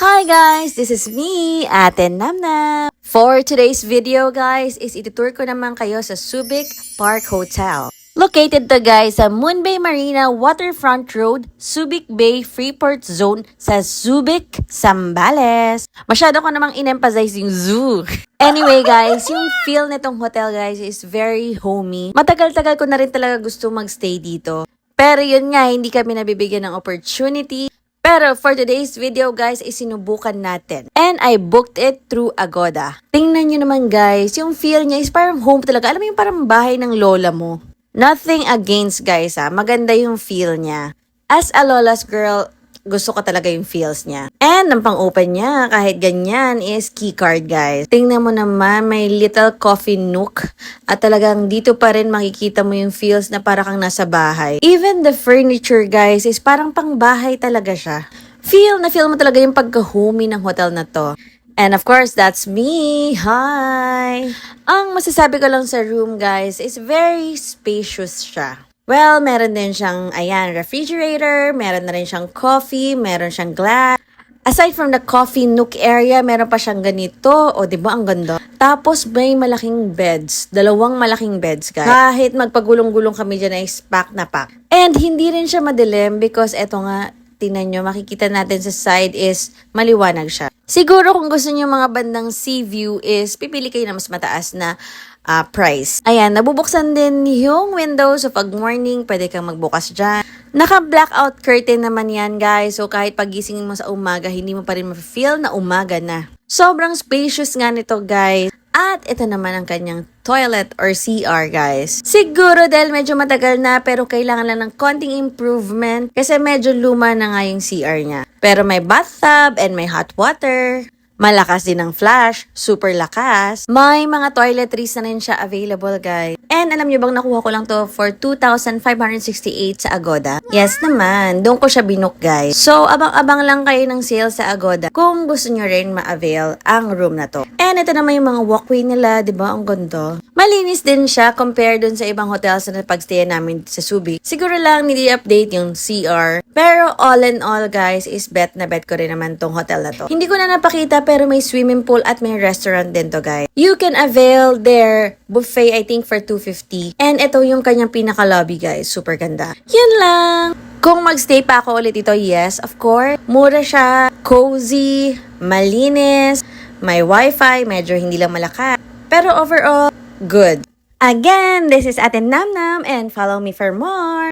Hi guys! This is me, Ate Namnam. For today's video guys, is itutur ko naman kayo sa Subic Park Hotel. Located to guys sa Moonbay Marina Waterfront Road, Subic Bay Freeport Zone sa Subic, Zambales. Masyado ko namang in-emphasize yung zoo. Anyway guys, yung feel nitong hotel guys is very homey. Matagal-tagal ko na rin talaga gusto magstay dito. Pero yun nga, hindi kami nabibigyan ng opportunity. Pero for today's video guys, isinubukan natin. And I booked it through Agoda. Tingnan nyo naman guys, yung feel niya is parang home talaga. Alam mo yung parang bahay ng lola mo. Nothing against guys maganda yung feel niya. As a lola's girl, gusto ko talaga yung feels niya. And ang pang-open niya, kahit ganyan, is keycard guys. Tingnan mo naman, may little coffee nook. At talagang dito pa rin makikita mo yung feels na para kang nasa bahay. Even the furniture guys is parang pang bahay talaga siya. Feel mo talaga yung pagka-homey ng hotel na to. And of course, that's me. Hi! Ang masasabi ko lang sa room guys is very spacious siya. Well, meron din siyang, refrigerator, meron na rin siyang coffee, meron siyang glass. Aside from the coffee nook area, meron pa siyang ganito. O, diba? Ang ganda. Tapos, may malaking beds. Dalawang malaking beds, guys. Kahit magpagulong-gulong kami dyan ay pack na pack. And hindi rin siya madilim because eto nga, tingnan nyo, makikita natin sa side is maliwanag siya. Siguro kung gusto nyo mga bandang sea view is pipili kayo na mas mataas na price. Ayan, nabubuksan din yung windows. So, pag morning, pwede kang magbukas dyan. Naka-blackout curtain naman yan, guys. So, kahit pagising mo sa umaga, hindi mo pa rin ma-feel na umaga na. Sobrang spacious nga nito, guys. At ito naman ang kanyang toilet or CR, guys. Siguro dahil medyo matagal na, pero kailangan lang ng konting improvement kasi medyo luma na nga yung CR niya. Pero may bathtub and may hot water. Malakas din ang flash, super lakas. May mga toiletries na rin siya available, guys. And alam niyo bang nakuha ko lang to for 2,568 sa Agoda? Yes naman, doon ko siya binook, guys. So, abang-abang lang kayo ng sale sa Agoda kung gusto niyo rin ma-avail ang room na to. And ito naman yung mga walkway nila, di ba? Ang ganda. Malinis din siya compared dun sa ibang hotels na pagstayan namin sa Subic. Siguro lang nili-update yung CR. Pero all in all, guys, is bet na bet ko rin naman tong hotel na to. Hindi ko na napakita pero may swimming pool at may restaurant din to, guys. You can avail their buffet, I think, for 250. And ito yung kanyang pinaka-lobby, guys. Super ganda. Yan lang. Kung magstay pa ako ulit ito, yes, of course. Mura siya, cozy, malinis, may wifi, medyo hindi lang malakas. Pero overall, good. Again, this is Ate Namnam and follow me for more.